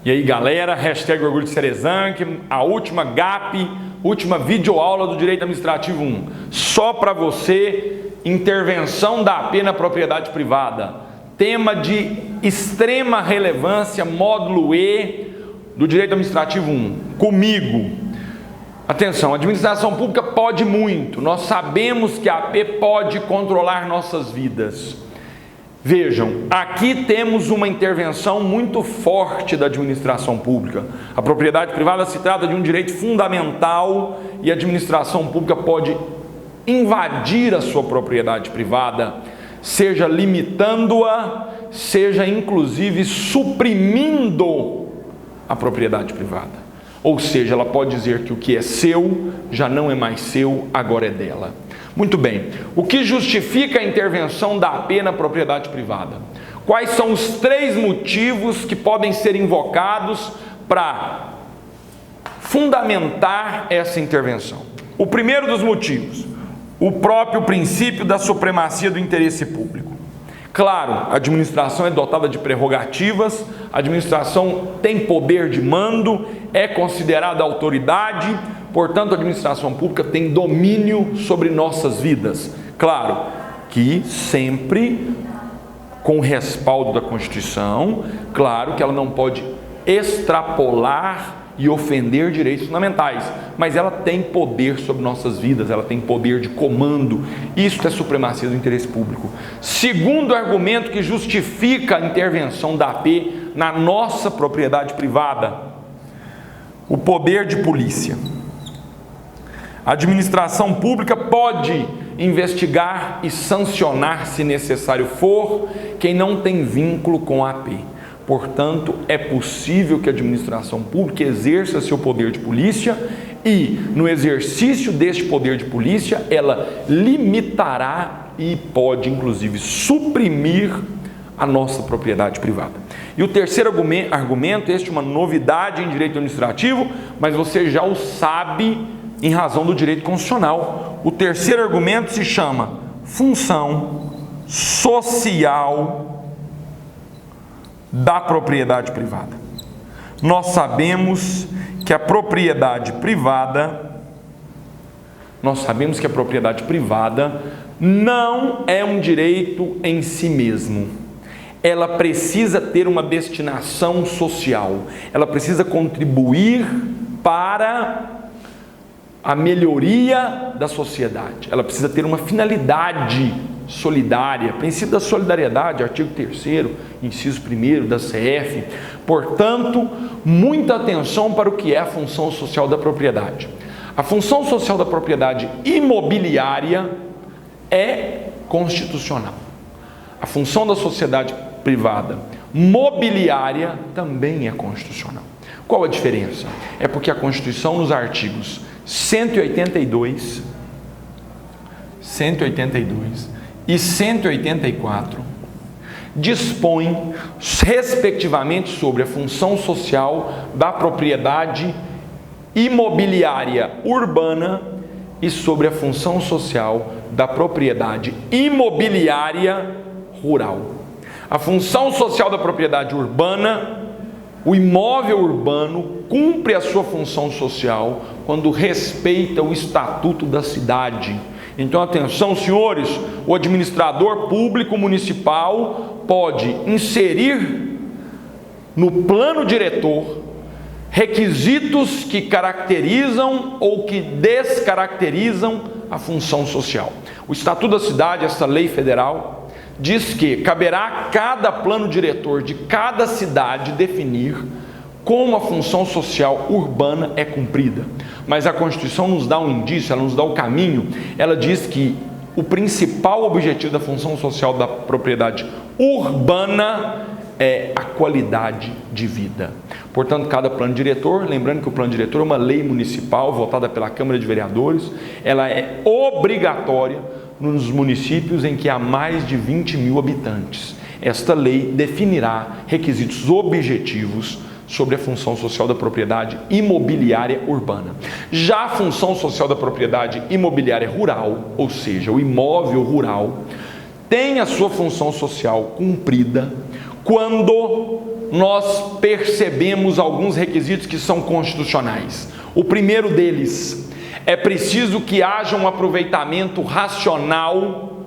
E aí galera, hashtag Orgulho de Cerezanque, a última GAP, última videoaula do Direito Administrativo 1. Só para você, intervenção da AP na propriedade privada. Tema de extrema relevância, módulo E do Direito Administrativo 1. Comigo. Atenção, a administração pública pode muito. Nós sabemos que a AP pode controlar nossas vidas. Vejam, aqui temos uma intervenção muito forte da administração pública. A propriedade privada se trata de um direito fundamental e a administração pública pode invadir a sua propriedade privada, seja limitando-a, seja inclusive suprimindo a propriedade privada. Ou seja, ela pode dizer que o que é seu já não é mais seu, agora é dela. Muito bem, o que justifica a intervenção da AP na propriedade privada? Quais são os 3 motivos que podem ser invocados para fundamentar essa intervenção? O primeiro dos motivos, o próprio princípio da supremacia do interesse público. Claro, a administração é dotada de prerrogativas, a administração tem poder de mando, é considerada autoridade, portanto, a administração pública tem domínio sobre nossas vidas. Claro que sempre com o respaldo da Constituição, claro que ela não pode extrapolar e ofender direitos fundamentais, mas ela tem poder sobre nossas vidas, ela tem poder de comando. Isso é supremacia do interesse público. Segundo argumento que justifica a intervenção da AP na nossa propriedade privada, o poder de polícia. A administração pública pode investigar e sancionar, se necessário for, quem não tem vínculo com a AP. Portanto, é possível que a administração pública exerça seu poder de polícia e, no exercício deste poder de polícia, ela limitará e pode, inclusive, suprimir a nossa propriedade privada. E o terceiro argumento, este é uma novidade em direito administrativo, mas você já o sabe em razão do direito constitucional. O terceiro argumento se chama função social da propriedade privada. Nós sabemos que a propriedade privada não é um direito em si mesmo. Ela precisa ter uma destinação social. Ela precisa contribuir para a melhoria da sociedade. Ela precisa ter uma finalidade solidária, princípio da solidariedade, artigo 3º, inciso 1º da CF. Portanto, muita atenção para o que é a função social da propriedade. A função social da propriedade imobiliária é constitucional. A função da sociedade privada mobiliária também é constitucional. Qual a diferença? É porque a Constituição, nos artigos 182 e 184, dispõe, respectivamente, sobre a função social da propriedade imobiliária urbana e sobre a função social da propriedade imobiliária rural. A função social da propriedade urbana, o imóvel urbano cumpre a sua função social quando respeita o estatuto da cidade. Então, atenção, senhores, o administrador público municipal pode inserir no plano diretor requisitos que caracterizam ou que descaracterizam a função social. O Estatuto da Cidade, essa lei federal, diz que caberá a cada plano diretor de cada cidade definir como a função social urbana é cumprida. Mas a Constituição nos dá um indício, ela nos dá o caminho, ela diz que o principal objetivo da função social da propriedade urbana é a qualidade de vida. Portanto, cada plano diretor, lembrando que o plano diretor é uma lei municipal votada pela Câmara de Vereadores, ela é obrigatória nos municípios em que há mais de 20 mil habitantes. Esta lei definirá requisitos objetivos sobre a função social da propriedade imobiliária urbana. Já a função social da propriedade imobiliária rural, ou seja, o imóvel rural, tem a sua função social cumprida quando nós percebemos alguns requisitos que são constitucionais. O primeiro deles, é preciso que haja um aproveitamento racional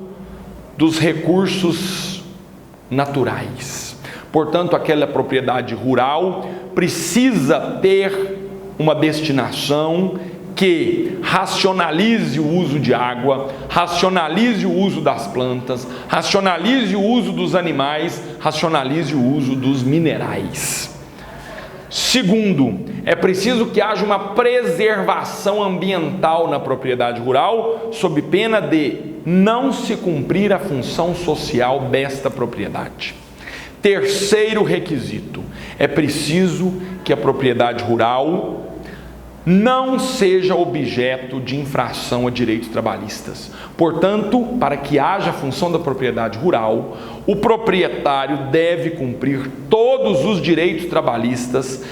dos recursos naturais. Portanto, aquela propriedade rural precisa ter uma destinação que racionalize o uso de água, racionalize o uso das plantas, racionalize o uso dos animais, racionalize o uso dos minerais. Segundo, é preciso que haja uma preservação ambiental na propriedade rural, sob pena de não se cumprir a função social desta propriedade. Terceiro requisito, é preciso que a propriedade rural não seja objeto de infração a direitos trabalhistas. Portanto, para que haja a função da propriedade rural, o proprietário deve cumprir todos os direitos trabalhistas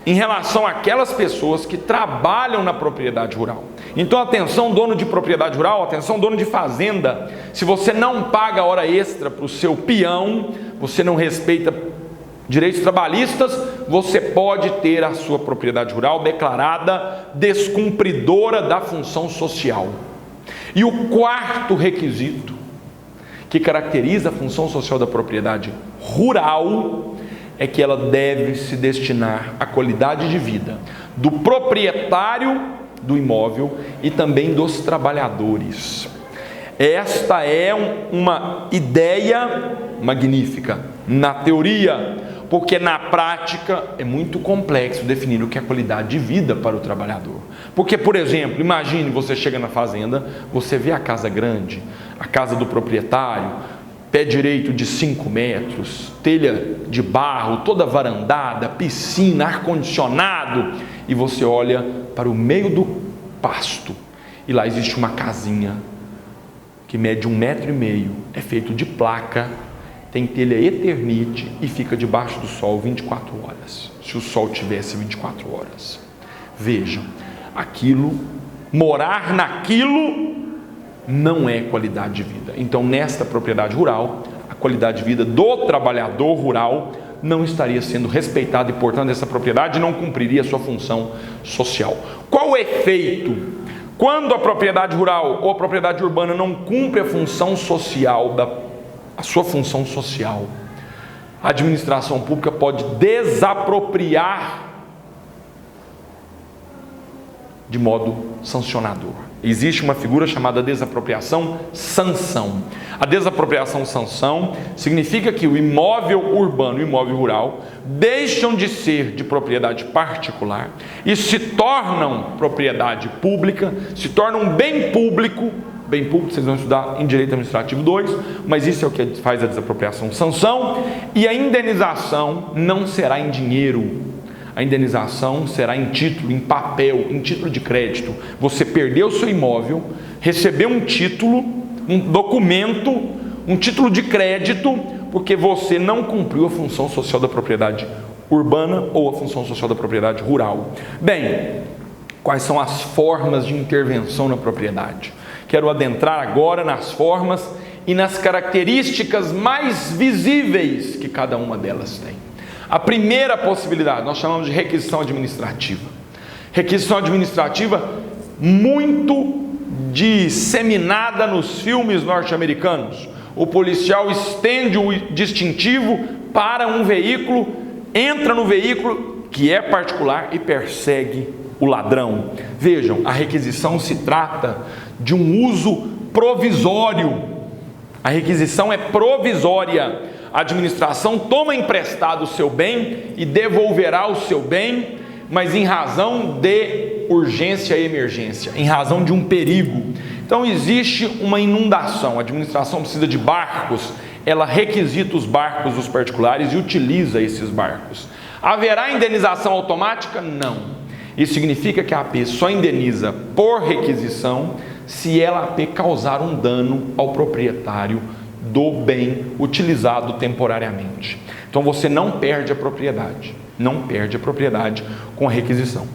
em relação àquelas pessoas que trabalham na propriedade rural. Então, atenção, dono de propriedade rural, atenção, dono de fazenda, se você não paga hora extra para o seu peão, você não respeita direitos trabalhistas, você pode ter a sua propriedade rural declarada descumpridora da função social. E o quarto requisito que caracteriza a função social da propriedade rural é que ela deve se destinar à qualidade de vida do proprietário do imóvel e também dos trabalhadores. Esta é uma ideia magnífica na teoria, porque na prática é muito complexo definir o que é qualidade de vida para o trabalhador. Porque, por exemplo, imagine você chega na fazenda, você vê a casa grande, a casa do proprietário, pé direito de 5 metros, telha de barro, toda varandada, piscina, ar-condicionado, e você olha para o meio do pasto, e lá existe uma casinha que mede 1,5 metros, é feito de placa, tem telha Eternite e fica debaixo do sol 24 horas, se o sol tivesse 24 horas. Vejam, morar naquilo não é qualidade de vida. Então, nesta propriedade rural, a qualidade de vida do trabalhador rural não estaria sendo respeitada e, portanto, essa propriedade não cumpriria a sua função social. Qual o efeito? Quando a propriedade rural ou a propriedade urbana não cumpre a função social, a sua função social, a administração pública pode desapropriar de modo sancionador. Existe uma figura chamada desapropriação-sanção. A desapropriação-sanção significa que o imóvel urbano e o imóvel rural deixam de ser de propriedade particular e se tornam propriedade pública, se tornam bem público, vocês vão estudar em Direito Administrativo 2, mas isso é o que faz a desapropriação-sanção, e a indenização não será em dinheiro. A indenização será em título, em papel, em título de crédito. Você perdeu o seu imóvel, recebeu um título, um documento, um título de crédito, porque você não cumpriu a função social da propriedade urbana ou a função social da propriedade rural. Bem, quais são as formas de intervenção na propriedade? Quero adentrar agora nas formas e nas características mais visíveis que cada uma delas tem. A primeira possibilidade, nós chamamos de requisição administrativa. Requisição administrativa muito disseminada nos filmes norte-americanos. O policial estende o distintivo para um veículo, entra no veículo que é particular e persegue o ladrão. Vejam, a requisição se trata de um uso provisório. A requisição é provisória. A administração toma emprestado o seu bem e devolverá o seu bem, mas em razão de urgência e emergência, em razão de um perigo. Então existe uma inundação, a administração precisa de barcos, ela requisita os barcos dos particulares e utiliza esses barcos. Haverá indenização automática? Não. Isso significa que a AP só indeniza por requisição se ela AP causar um dano ao proprietário do bem utilizado temporariamente. Então você não perde a propriedade, com a requisição.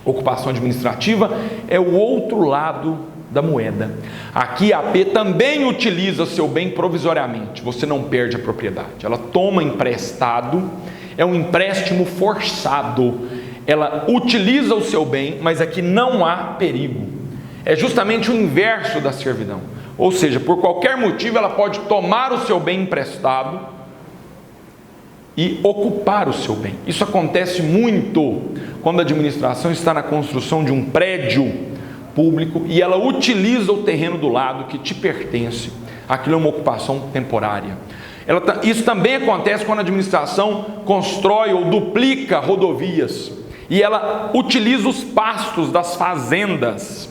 Ocupação administrativa é o outro lado da moeda. Aqui a AP também utiliza seu bem provisoriamente, você não perde a propriedade. Ela toma emprestado, é um empréstimo forçado. Ela utiliza o seu bem, mas aqui não há perigo. É justamente o inverso da servidão. Ou seja, por qualquer motivo ela pode tomar o seu bem emprestado e ocupar o seu bem. Isso acontece muito quando a administração está na construção de um prédio público e ela utiliza o terreno do lado que te pertence. Aquilo é uma ocupação temporária. Isso também acontece quando a administração constrói ou duplica rodovias e ela utiliza os pastos das fazendas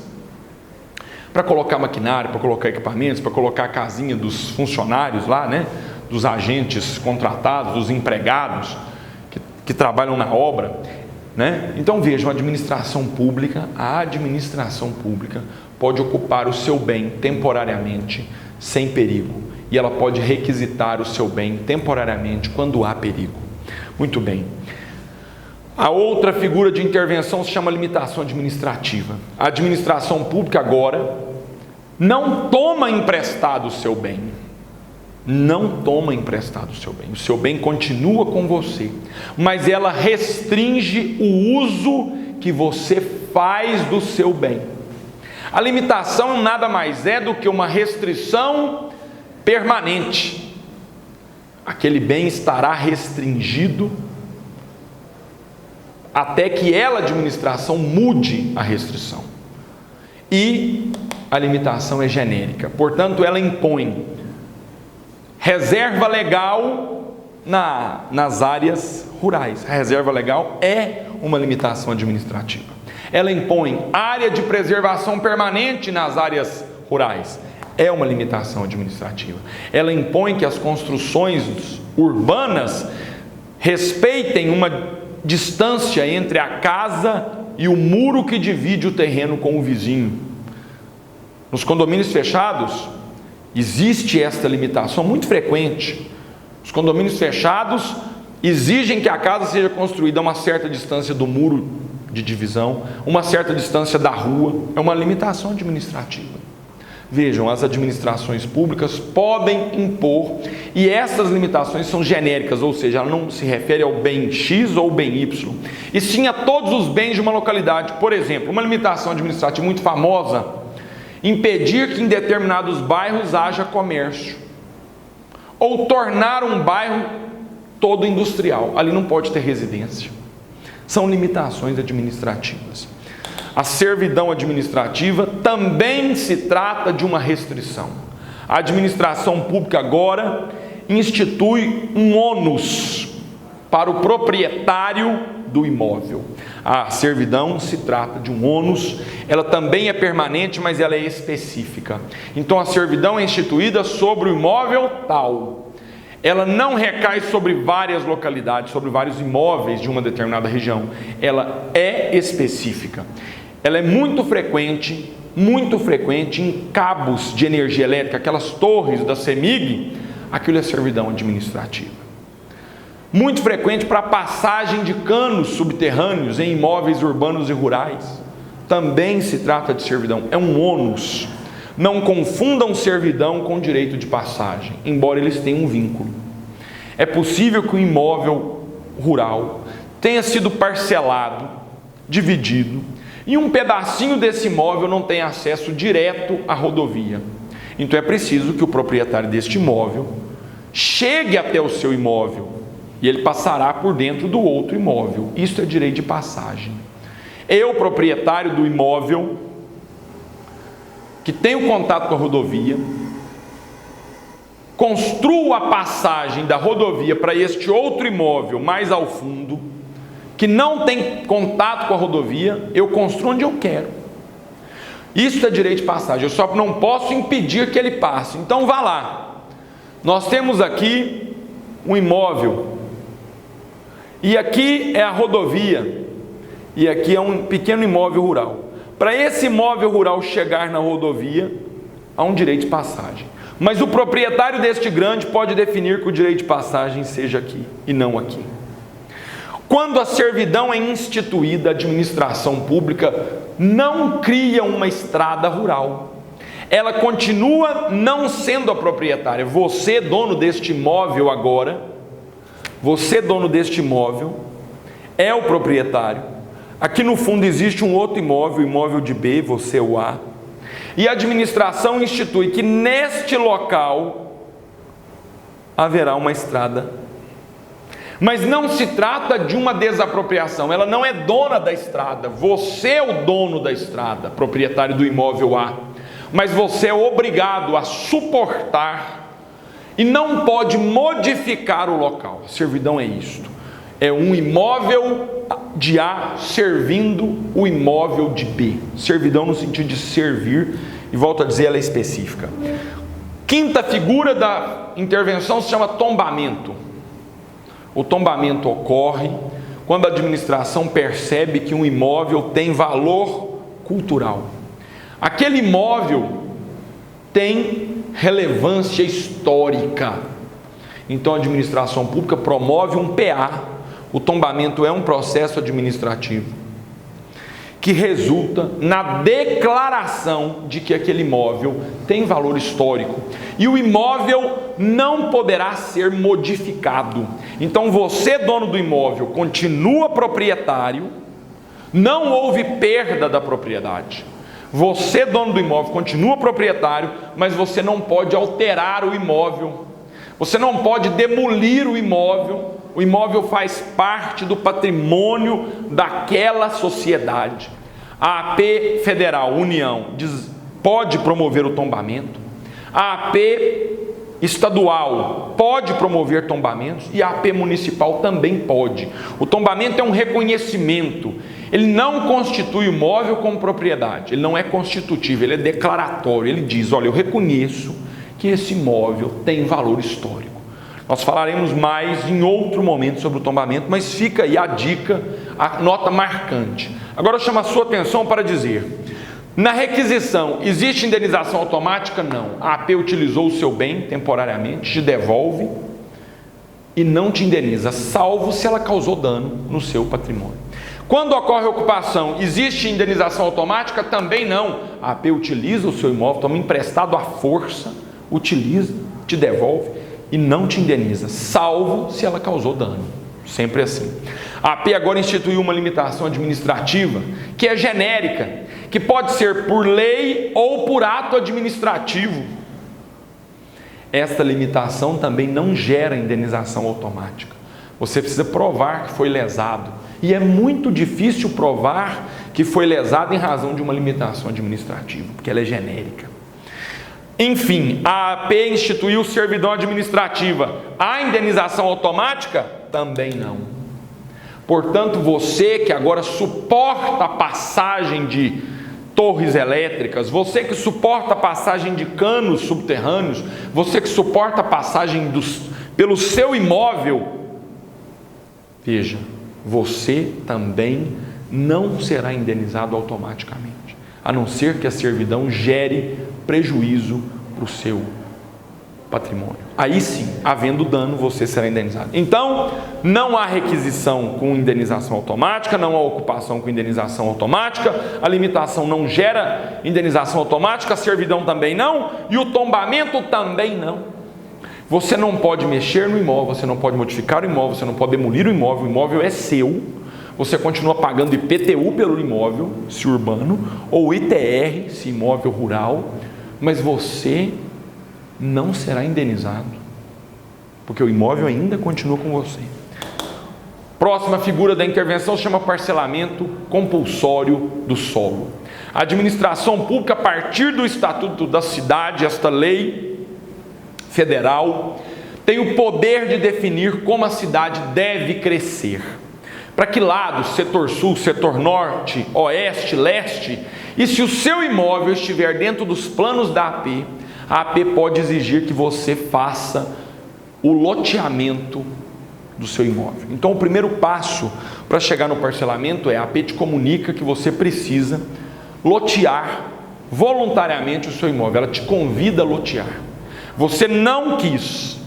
para colocar maquinário, para colocar equipamentos, para colocar a casinha dos funcionários lá, né? Dos agentes contratados, dos empregados que trabalham na obra, né? Então vejam, a administração pública pode ocupar o seu bem temporariamente sem perigo, e ela pode requisitar o seu bem temporariamente quando há perigo. Muito bem. A outra figura de intervenção se chama limitação administrativa. A administração pública agora não toma emprestado o seu bem. Não toma emprestado o seu bem. O seu bem continua com você, mas ela restringe o uso que você faz do seu bem. A limitação nada mais é do que uma restrição permanente. Aquele bem estará restringido até que ela, administração, mude a restrição. E a limitação é genérica, portanto ela impõe reserva legal nas áreas rurais. A reserva legal é uma limitação administrativa. Ela impõe área de preservação permanente nas áreas rurais. É uma limitação administrativa. Ela impõe que as construções urbanas respeitem uma distância entre a casa e o muro que divide o terreno com o vizinho. Nos condomínios fechados, existe esta limitação muito frequente. Os condomínios fechados exigem que a casa seja construída a uma certa distância do muro de divisão, uma certa distância da rua. É uma limitação administrativa. Vejam, as administrações públicas podem impor, e essas limitações são genéricas, ou seja, ela não se refere ao bem X ou bem Y, e sim a todos os bens de uma localidade. Por exemplo, uma limitação administrativa muito famosa: impedir que em determinados bairros haja comércio, ou tornar um bairro todo industrial. Ali não pode ter residência. São limitações administrativas. A servidão administrativa também se trata de uma restrição. A administração pública agora institui um ônus para o proprietário do imóvel. A servidão se trata de um ônus, ela também é permanente, mas ela é específica. Então a servidão é instituída sobre o imóvel tal. Ela não recai sobre várias localidades, sobre vários imóveis de uma determinada região. Ela é específica. Ela é muito frequente em cabos de energia elétrica, aquelas torres da CEMIG. Aquilo é servidão administrativa. Muito frequente para passagem de canos subterrâneos em imóveis urbanos e rurais. Também se trata de servidão, é um ônus. Não confundam servidão com direito de passagem, embora eles tenham um vínculo. É possível que o imóvel rural tenha sido parcelado, dividido, e um pedacinho desse imóvel não tem acesso direto à rodovia. Então é preciso que o proprietário deste imóvel chegue até o seu imóvel e ele passará por dentro do outro imóvel. Isso é direito de passagem. Eu, proprietário do imóvel, que tenho contato com a rodovia, construo a passagem da rodovia para este outro imóvel mais ao fundo, que não tem contato com a rodovia, eu construo onde eu quero. Isso é direito de passagem. Eu só não posso impedir que ele passe. Então vá lá. Nós temos aqui um imóvel, e aqui é a rodovia, e aqui é um pequeno imóvel rural. Para esse imóvel rural chegar na rodovia, há um direito de passagem. Mas o proprietário deste grande pode definir que o direito de passagem seja aqui e não aqui. Quando a servidão é instituída, a administração pública não cria uma estrada rural. ela continua não sendo a proprietária. Você, dono deste imóvel agora, você, dono deste imóvel, é o proprietário. Aqui no fundo existe um outro imóvel, o imóvel de B, você é o A. E a administração institui que neste local haverá uma estrada. Mas não se trata de uma desapropriação, ela não é dona da estrada. Você é o dono da estrada, proprietário do imóvel A. Mas você é obrigado a suportar e não pode modificar o local. A servidão é isto: é um imóvel de A servindo o imóvel de B. Servidão no sentido de servir, e volto a dizer, ela é específica. Quinta figura da intervenção se chama tombamento. O tombamento ocorre quando a administração percebe que um imóvel tem valor cultural. Aquele imóvel tem relevância histórica. Então a administração pública promove um PA. O tombamento é um processo administrativo que resulta na declaração de que aquele imóvel tem valor histórico e o imóvel não poderá ser modificado. Então você, dono do imóvel, continua proprietário, não houve perda da propriedade. Você, dono do imóvel, continua proprietário, mas você não pode alterar o imóvel, você não pode demolir o imóvel. O imóvel faz parte do patrimônio daquela sociedade. A AP Federal, União, pode promover o tombamento. A AP Estadual pode promover tombamentos e a AP Municipal também pode. O tombamento é um reconhecimento. Ele não constitui o imóvel como propriedade. Ele não é constitutivo, ele é declaratório. Ele diz: olha, eu reconheço que esse imóvel tem valor histórico. Nós falaremos mais em outro momento sobre o tombamento, mas fica aí a dica, a nota marcante. Agora eu chamo a sua atenção para dizer: na requisição, existe indenização automática? Não. A AP utilizou o seu bem temporariamente, te devolve e não te indeniza, salvo se ela causou dano no seu patrimônio. Quando ocorre ocupação, existe indenização automática? Também não. A AP utiliza o seu imóvel, toma emprestado à força, utiliza, te devolve e não te indeniza, salvo se ela causou dano. Sempre assim. A AP agora instituiu uma limitação administrativa que é genérica, que pode ser por lei ou por ato administrativo. Esta limitação também não gera indenização automática. Você precisa provar que foi lesado. E é muito difícil provar que foi lesado em razão de uma limitação administrativa, porque ela é genérica. Enfim, a AP instituiu servidão administrativa. A indenização automática? Também não. Portanto, você que agora suporta a passagem de torres elétricas, você que suporta a passagem de canos subterrâneos, você que suporta a passagem pelo seu imóvel, veja, você também não será indenizado automaticamente, a não ser que a servidão gere prejuízo para o seu patrimônio. Aí sim, havendo dano, você será indenizado. Então, não há requisição com indenização automática, não há ocupação com indenização automática, a limitação não gera indenização automática, a servidão também não, e o tombamento também não. Você não pode mexer no imóvel, você não pode modificar o imóvel, você não pode demolir o imóvel é seu. Você continua pagando IPTU pelo imóvel, se urbano, ou ITR, se imóvel rural, mas você não será indenizado, porque o imóvel ainda continua com você. Próxima figura da intervenção se chama parcelamento compulsório do solo. A administração pública, a partir do Estatuto da Cidade, esta lei federal, tem o poder de definir como a cidade deve crescer. Para que lado? Setor sul, setor norte, oeste, leste. E se o seu imóvel estiver dentro dos planos da AP, a AP pode exigir que você faça o loteamento do seu imóvel. Então o primeiro passo para chegar no parcelamento é: a AP te comunica que você precisa lotear voluntariamente o seu imóvel. Ela te convida a lotear. Você não quis,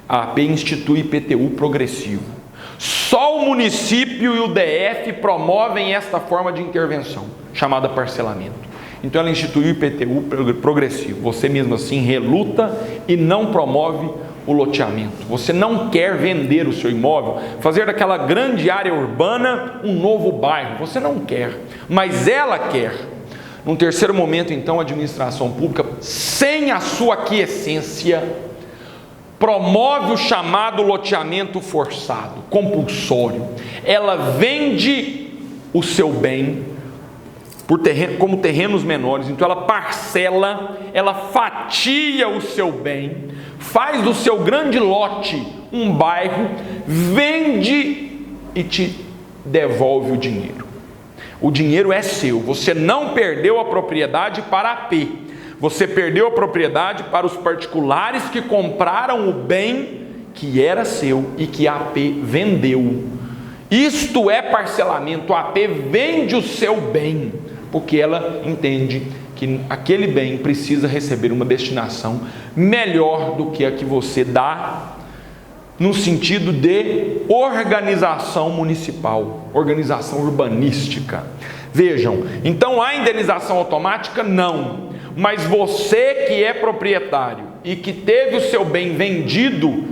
a AP institui IPTU progressivo. Só o município e o DF promovem esta forma de intervenção, chamada parcelamento. Então ela instituiu o IPTU progressivo. Você mesmo assim reluta e não promove o loteamento. Você não quer vender o seu imóvel, fazer daquela grande área urbana um novo bairro. Você não quer, mas ela quer. Num terceiro momento, então, a administração pública, sem a sua aquiescência, promove o chamado loteamento forçado, compulsório. Ela vende o seu bem como terrenos menores, então ela parcela, ela fatia o seu bem, faz do seu grande lote um bairro, vende e te devolve o dinheiro. O dinheiro é seu, você não perdeu a propriedade para a AP, você perdeu a propriedade para os particulares que compraram o bem que era seu e que a AP vendeu. Isto é parcelamento. A AP vende o seu bem, porque ela entende que aquele bem precisa receber uma destinação melhor do que a que você dá, no sentido de organização municipal, organização urbanística. Vejam, então há indenização automática? Não. Mas você que é proprietário e que teve o seu bem vendido,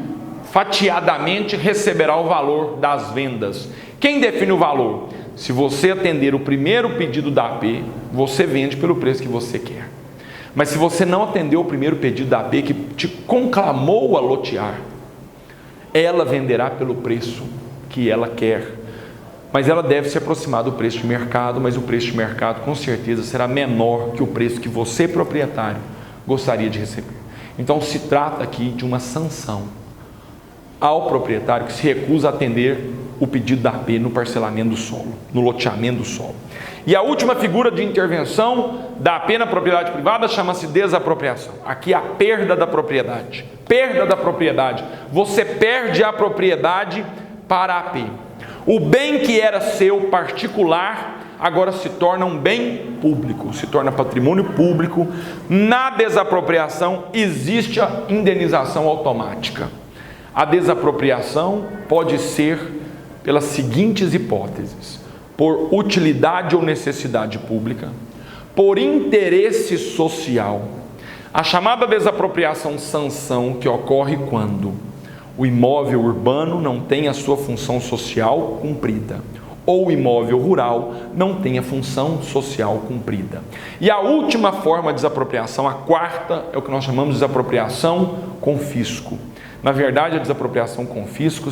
fatiadamente receberá o valor das vendas. Quem define o valor? Se você atender o primeiro pedido da AP, você vende pelo preço que você quer. Mas se você não atendeu o primeiro pedido da AP, que te conclamou a lotear, ela venderá pelo preço que ela quer. Mas ela deve se aproximar do preço de mercado, mas o preço de mercado com certeza será menor que o preço que você, proprietário, gostaria de receber. Então se trata aqui de uma sanção ao proprietário que se recusa a atender o pedido da AP no parcelamento do solo, no loteamento do solo. E a última figura de intervenção da AP na propriedade privada chama-se desapropriação. Aqui a perda da propriedade. Perda da propriedade. Você perde a propriedade para a AP. O bem que era seu particular agora se torna um bem público, se torna patrimônio público. Na desapropriação existe a indenização automática. A desapropriação pode ser pelas seguintes hipóteses: por utilidade ou necessidade pública, por interesse social. A chamada desapropriação sanção, que ocorre quando o imóvel urbano não tem a sua função social cumprida, ou o imóvel rural não tem a função social cumprida. E a última forma de desapropriação, a quarta, é o que nós chamamos de desapropriação com fisco. Na verdade, a desapropriação com fisco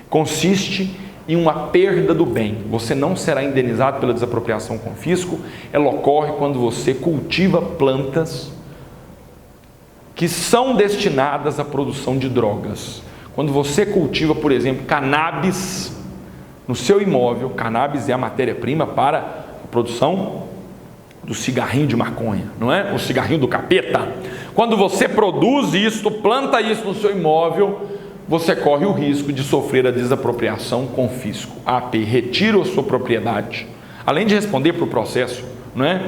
consiste em uma perda do bem. Você não será indenizado pela desapropriação com fisco. Ela ocorre quando você cultiva plantas que são destinadas à produção de drogas. Quando você cultiva, por exemplo, cannabis no seu imóvel, cannabis é a matéria-prima para a produção do cigarrinho de maconha, não é? O cigarrinho do capeta. Quando você produz isso, planta isso no seu imóvel, você corre o risco de sofrer a desapropriação com fisco. A AP retira a sua propriedade, além de responder por processo, não é?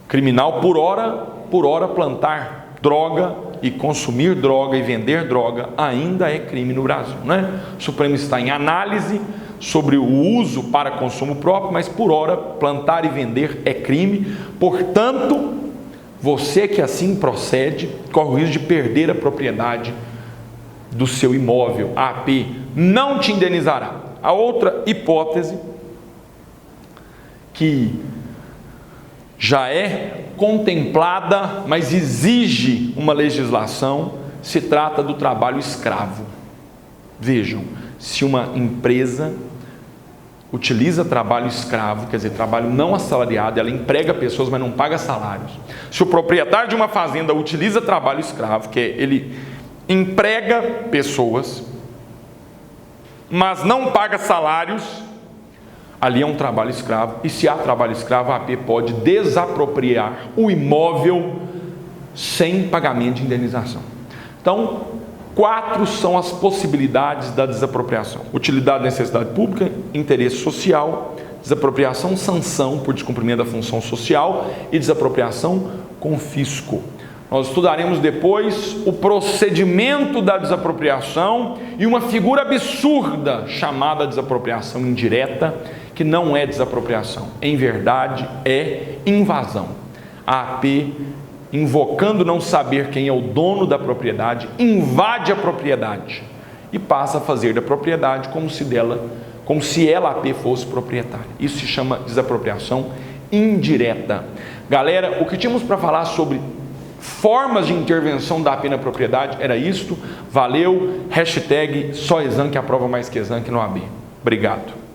Criminal por hora plantar droga e consumir droga e vender droga ainda é crime no Brasil, não é? O Supremo está em análise sobre o uso para consumo próprio, mas por hora plantar e vender é crime. Portanto, você que assim procede corre o risco de perder a propriedade do seu imóvel. A AP não te indenizará. A outra hipótese, que já é contemplada, mas exige uma legislação, se trata do trabalho escravo. Vejam, se uma empresa utiliza trabalho escravo, quer dizer, trabalho não assalariado, ela emprega pessoas, mas não paga salários. Se o proprietário de uma fazenda utiliza trabalho escravo, que é ele emprega pessoas, mas não paga salários, ali é um trabalho escravo. E se há trabalho escravo, a AP pode desapropriar o imóvel sem pagamento de indenização. Então, 4 são as possibilidades da desapropriação: utilidade, necessidade pública, interesse social, desapropriação, sanção por descumprimento da função social e desapropriação com fisco. Nós estudaremos depois o procedimento da desapropriação e uma figura absurda chamada desapropriação indireta, que não é desapropriação. Em verdade, é invasão. A AP, invocando não saber quem é o dono da propriedade, invade a propriedade e passa a fazer da propriedade como se ela, AP, fosse proprietária. Isso se chama desapropriação indireta. Galera, o que tínhamos para falar sobre formas de intervenção da AP na propriedade era isto. Valeu, hashtag só exame que aprova mais que exame que no AB. Obrigado.